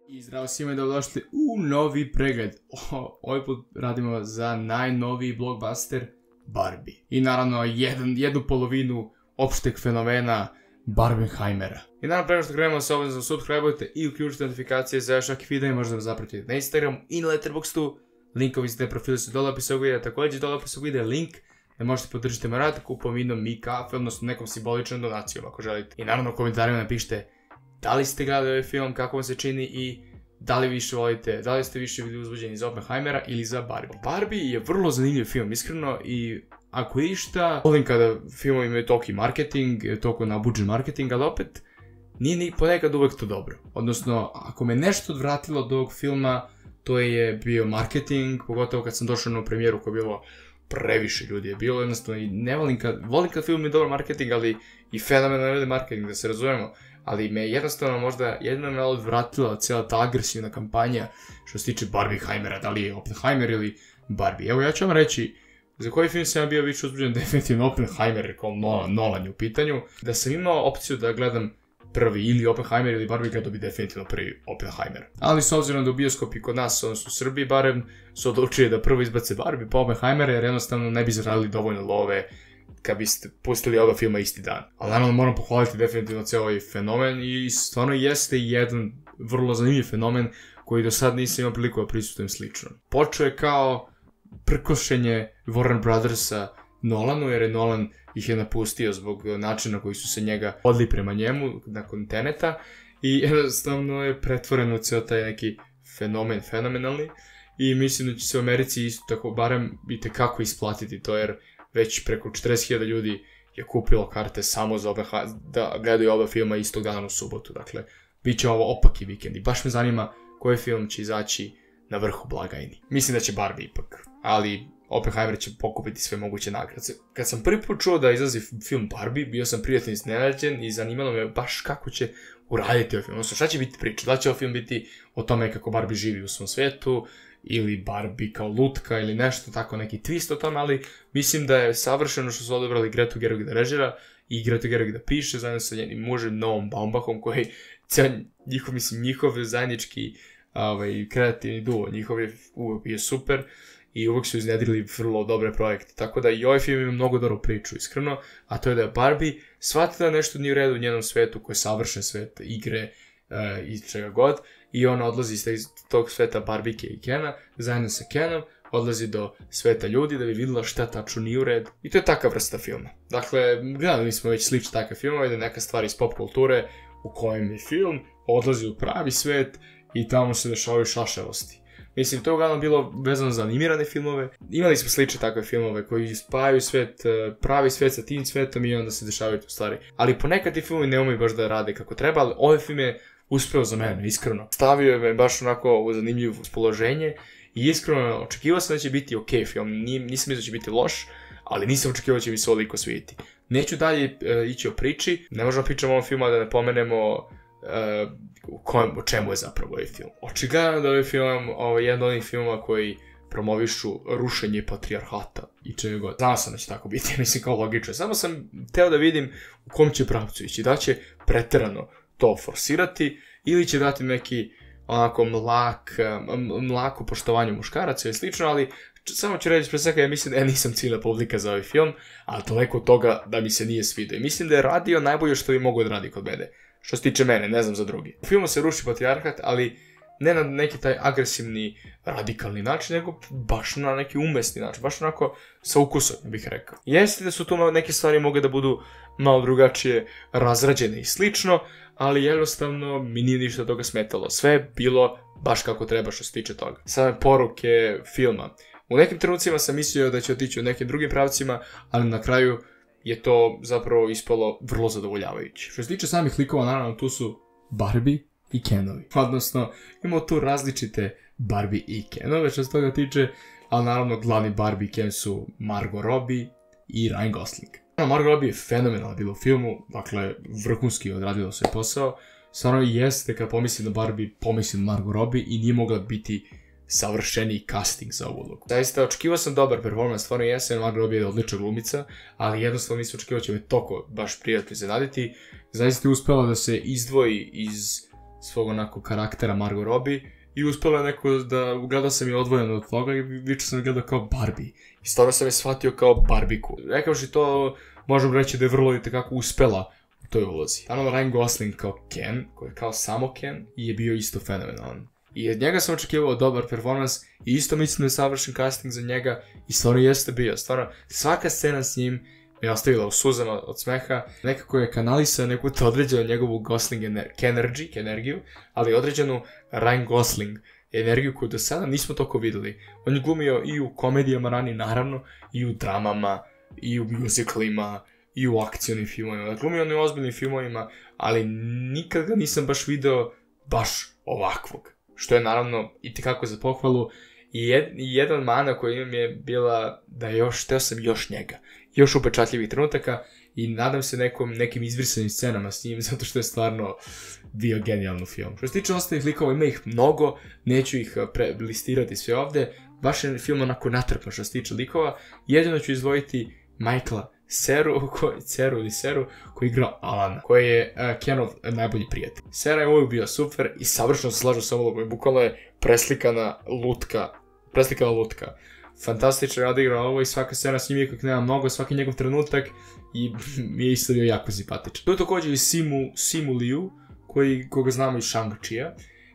I zdravo svima i dobrodošli u novi pregled. Ovaj put radimo za najnoviji blockbuster Barbie. I naravno jednu polovinu opšteg fenomena Barbenheimera. I naravno prema što krenemo se obavezno subscribe-ujte i uključite notifikacije za još svaki video i možda vas zapratite na Instagramu i na Letterboxdu. Linkovi za te profile su dole opisu ovog videa, također dole opisu ovog videa link da možete podržati moj rad kupovinom i kafe, odnosno nekom simboličnom donacijom ako želite. I naravno u komentarima napišite da li ste gledali ovaj film, kako vam se čini i da li više volite, da li ste više bili uzbuđeni za Oppenheimera ili za Barbie. Barbie je vrlo zanimljiv film, iskreno, i ako je išta, volim kada filmovi imaju toliki marketing, toliko nabuđen marketing, ali opet nije ni ponekad uvek to dobro. Odnosno, ako me nešto odvratilo od ovog filma, to je bio marketing, pogotovo kad sam došao na premijeru koja je bilo previše ljudi je bilo, jednostavno i ne volim kad film je dobar marketing, ali i fenomenalni marketing, da se razumemo. Ali me jednostavno možda jedino me odvratila cijela ta agresivna kampanja što se tiče Barbenheimera, da li je Oppenheimer ili Barbie. Evo ja ću vam reći za koji film sam ja bio više uzbuđen, definitivno Oppenheimer, kao Nolan je u pitanju. Da sam imao opciju da gledam prvi ili Oppenheimer ili Barbie, gledao bi definitivno prvi Oppenheimer. Ali s obzirom da u bioskopi kod nas, odnosno u Srbiji barem, su odlučili da prvo izbace Barbie pa Oppenheimera jer jednostavno ne bi zaradili dovoljno love kad biste pustili oba filma isti dan. Ali naravno moram pohvaliti definitivno cijel ovaj fenomen i stvarno jeste jedan vrlo zanimljiv fenomen koji do sad nisam imao priliku da prisutujem slično. Počeo je kao prkošenje Warner Brothersa Nolanu, jer je Nolan ih je napustio zbog načina koji su se njega odli prema njemu nakon Teneta i jednostavno je pretvoreno u cijel taj neki fenomenalni i mislim da će se u Americi isto tako barem itekako isplatiti to, jer već preko 40.000 ljudi je kupilo karte samo za da gledaju oba filma istog dana u subotu. Dakle, bit će ovo opaki vikend i baš me zanima koji film će izaći na vrhu blagajni. Mislim da će Barbie ipak, ali Oppenheimer će pokupiti sve moguće nagrade. Kad sam prvi put čuo da izlazi film Barbie, bio sam prijatno iznenađen i zanimalo me baš kako će uraditi ovaj film. Odnosno, šta će biti priča? Da će ovaj film biti o tome kako Barbie živi u svom svetu, ili Barbie kao lutka ili nešto tako, neki twist o tome, ali mislim da je savršeno što su odabrali Gretu Gerwig da režira i Gretu Gerwig da piše zajedno sa njenim mužem Noam Baumbachom, koji njihov zajednički kreativni duo, njihov je uvijek bio super i uvijek su iznedrili vrlo dobre projekte, tako da i ovaj film ima mnogo dobru priču, iskreno, a to je da je Barbie shvatila nešto nije u redu u njenom svetu, koji je savršen svet igre i čega god, i ona odlazi iz tog sveta Barbike i Kena, zajedno sa Kenom, odlazi do sveta ljudi da bi vidjela šta tačno nije u redu. I to je takav vrsta filma. Dakle, gledali smo već slične takve filmove, da neka stvar iz pop kulture u kojem je film, odlazi u pravi svet i tamo se dešavaju šašavosti. Mislim, to je uglavnom bilo vezano za animirane filmove. Imali smo slične takve filmove koji spajaju svet, pravi svet sa tim svetom i onda se dešavaju tu stvari. Ali ponekad ti filmovi ne umiju baš da rade kako treba, ali ovaj film je uspeo za mene, iskreno. Stavio me baš onako u zanimljivo raspoloženje i iskreno očekivao sam da će biti ok film. Nisam mislio da će biti loš, ali nisam očekivao da će mi se ovoliko svidjeti. Neću dalje ići o priči, ne možemo pričati o ovom filmu da ne pomenemo o čemu je zapravo ovaj film. Očigledno da ovaj film je jedan od onih filmova koji promovišu rušenje patrijarhata i čega god. Znao sam da će tako biti, mislim kao logično. Samo sam teo da vidim u kom će pravcu ići, da će preterano to forsirati ili će dati neki onako mlako poštovanje muškaraca i slično, ali samo ću reći pre svega, ja mislim da nisam ciljna publika za ovaj film, ali toliko od toga da mi se nije svidio. I mislim da je radio najbolje što bi mogu da radi kod mene. Što se tiče mene, ne znam za drugi. U filmu se ruši patrijarhat, ali ne na neki taj agresivni, radikalni način, nego baš na neki umesni način, baš onako sa ukusom, bih rekao. Jeste da su tu neke stvari mogle da budu malo drugačije razrađene i slično, ali jednostavno mi nije ništa od toga smetalo. Sve je bilo baš kako treba što se tiče toga. Same poruke filma. U nekim trenucima sam mislio da će otići u nekim drugim pravcima, ali na kraju je to zapravo ispalo vrlo zadovoljavajuće. Što se tiče samih likova, naravno tu su Barbie i Kenovi. Odnosno, imamo tu različite Barbie i Kenove što se toga tiče, ali naravno glavni Barbie i Ken su Margot Robbie i Ryan Gosling. Margot Robbie je fenomenalna bila u filmu, dakle vrhunski odradila svoj posao. Stvarno jeste kad pomislim na Barbie, pomislim na Margot Robbie i nije mogla biti savršeniji casting za ovu ulogu. Zaista, očekivao sam dobar performans, stvarno jesam, Margot Robbie je odlična glumica, ali jednostavno nisam očekivao će me toliko baš prijatno iznenaditi. Zaista je uspela da se izdvoji iz svog onako karaktera Margot Robbie i uspela je neko da gledao sam je odvojeno od toga i više sam je gledao kao Barbie. I stvarno sam je shvatio kao Barbiku. Rekavši to, možemo reći da je vrlo itekako uspela u toj ulozi. Naravno, Ryan Gosling kao Ken, koji je kao samo Ken, je bio isto fenomenalan. I od njega sam očekivao dobar performans i isto mislim da je savršen casting za njega i stvarno jeste bio. Stvarno, svaka scena s njim me ostavila u suzama od smeha. Nekako je kanalisao neku određenu njegovu Gosling energiju, ali određenu Ryan Gosling energiju koju do sada nismo toliko videli. On je glumio i u komedijama rani, naravno, i u dramama, i u musicalima, i u akcijnim filmovima. Dakle, glumio on i u ozbiljnim filmovima, ali nikad ga nisam baš video baš ovakvog. Što je naravno itekako za pohvalu. I jedan mana koji imam je bila da hteo sam još njega. Još upečatljivih trenutaka i nadam se nekim izbrisanim scenama s njim, zato što je stvarno bio genijalno film. Što se tiče ostalih likova, ima ih mnogo, neću ih listirati sve ovde, baš je film onako natrpan što se tiče likova. Jedino ću izdvojiti Michaela Ceru, koji igra Alana, koji je Kenov najbolji prijatelj. Cera je uvijek bio super i savršeno se slažu sa ovom, bukvalno je preslikana lutka. Fantastično je odigrao ovo i svaka scena s njim je nema mnogo, svaki njegov trenutak i mi je isto bio jako simpatičan. Tu je također i Simu Liu, koga znamo iz Shang-Chia,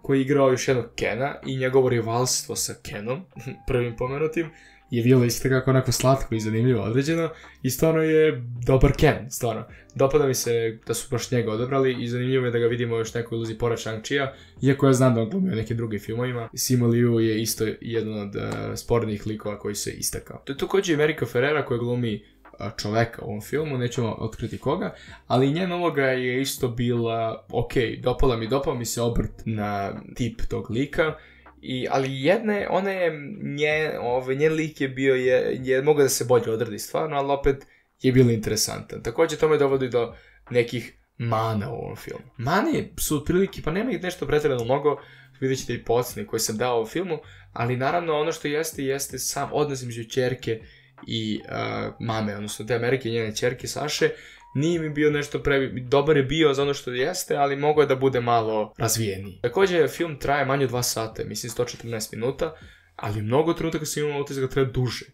koji je igrao još jednog Kena i njegovo rivalstvo sa Kenom, prvim pomenutim, je bilo isto kako onako slatko i zanimljivo određeno i stvarno je dobar Ken, stvarno. Dopada mi se da su baš njega odabrali i zanimljivo je da ga vidimo još nekoj iluzi pored Shang-Chia, iako ja znam da on glumio nekim drugim filmovima. Simu Liu je isto jedan od spornih likova koji se istakao. To je također America Ferrera koja glumi čoveka u ovom filmu, nećemo otkriti koga, ali njena uloga je isto bila dopala mi se obrt na tip tog lika. Ali njen lik je bio, je mogao da se bolje odradi stvarno, ali opet je bilo interesantan. Također to me dovodi do nekih mana u ovom filmu. Mane su otprilike, pa nema ih nešto pretjerano mnogo, vidjet ćete i po oceni koji sam dao ovom filmu, ali naravno ono što jeste sam odnos između ćerke i mame, odnosno te Amerike i njene ćerke Saše. Nije mi bio nešto dobar je bio za ono što jeste, ali mogao je da bude malo razvijeniji. Također, film traje manje od 2 sata, mislim 114 minuta, ali mnogo trenutaka sam imao utisak da treba duže.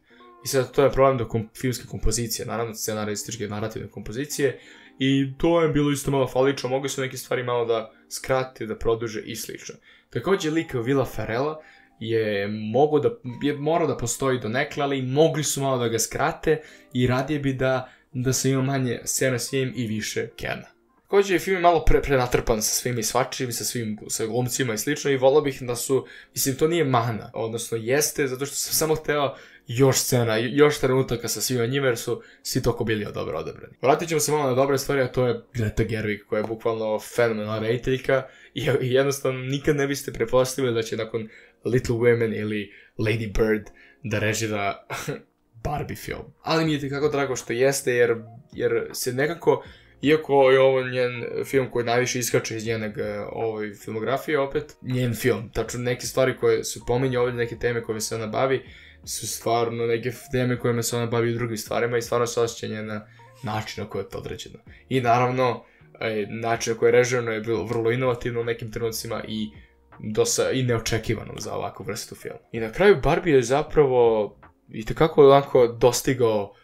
I sad to je problem do filmske kompozicije, naravno scenarističke narativne kompozicije, i to je bilo isto malo falično, mogli su neke stvari malo da skrate, da produže i slično. Također, lik Willa Ferrella je morao da postoji do nekle, ali mogli su malo da ga skrate i radije bi da se ima manje scena s njim i više Kena. Također je film malo prenatrpan sa svim i svačim, sa glumcima i slično i volao bih da su, mislim to nije mana, odnosno jeste zato što sam samo hteo još scena, još trenutaka sa svima njima jer su svi toliko bili dobro odabrani. Vratit ćemo se malo na dobre stvari, a to je Greta Gerwig koja je bukvalno fenomenalna rediteljka i jednostavno nikad ne biste pretpostavili da će nakon Little Women ili Lady Bird da režira Barbie film. Ali mi je tekako drago što jeste jer se nekako, iako je ovo njen film koji najviše iskače iz njenog filmografije, opet njen film. Tačno neke stvari koje su pominje ovdje, neke teme koje se ona bavi, su stvarno neke teme kojima se ona bavi u drugim stvarima i stvarno se osjeća njena način na koji je to određeno. I naravno, način na koji je režirano je bilo vrlo inovativno u nekim trenucima i neočekivano za ovakvu vrstu filma. I na kraju Barbie je zapravo itekako onako dostigao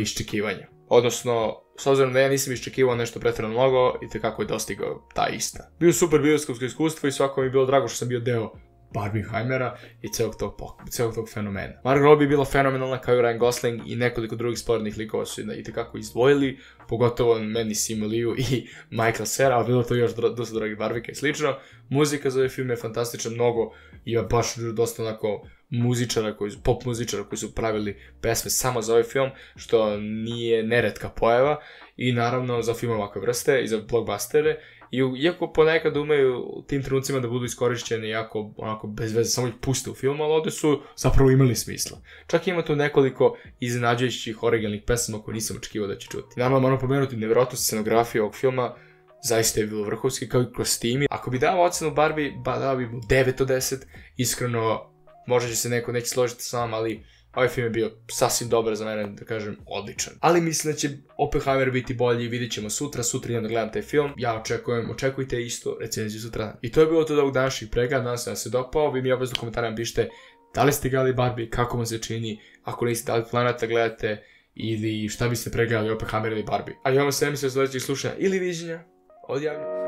iščekivanja. Odnosno, s obzirom da ja nisam iščekivao nešto pretjerano mnogo, itekako je dostigao ta ista. Bio super bioskopsko iskustvo i svako mi je bilo drago što sam bio deo Barbieheimera i celog tog fenomena. Margot Robbie je bila fenomenalna kao i Ryan Gosling i nekoliko drugih spornih likova su itekako izdvojili, pogotovo meni Simu Liu i Michaela Cera, ali bilo to još dosta dragi Barbika i slično. Muzika za ovaj film je fantastična, mnogo, ima baš dosta onako pop muzičara koji su pravili pesme samo za ovaj film, što nije neretka pojava i naravno za film ovakve vrste i za blockbustere. Iako ponekad umeju u tim trenucima da budu iskorišćeni jako onako bez veze, samo ih puste u film, ali ovdje su zapravo imali smisla. Čak ima tu nekoliko iznenađujućih originalnih pesama koje nisam očekivao da će čuti. Naravno moram pomenuti nevjerojatnu scenografiju ovog filma, zaista je bilo vrhunski kao i kostimi. Ako bi dao ocenu Barbie, dao bi mu 9 od 10, iskreno možda će se neko neće složiti s vama, ali Ovaj film je bio sasvim dobar za mene, da kažem, odličan. Ali mislim da će Oppenheimer biti bolji, vidit ćemo sutra idem da gledam taj film. Ja očekujte isto recenziju sutra. I to je bilo to od ovog današnjih pregleda, nadam se da se dopao. Vi mi obavezno u komentarima pišite da li ste gledali Barbie, kako vam se čini, ako niste, da li planete gledate ili šta biste pregledali Oppenheimer ili Barbie. A ja vam se ne mislim da sledećeg slušanja ili viđenja. Odjavljam.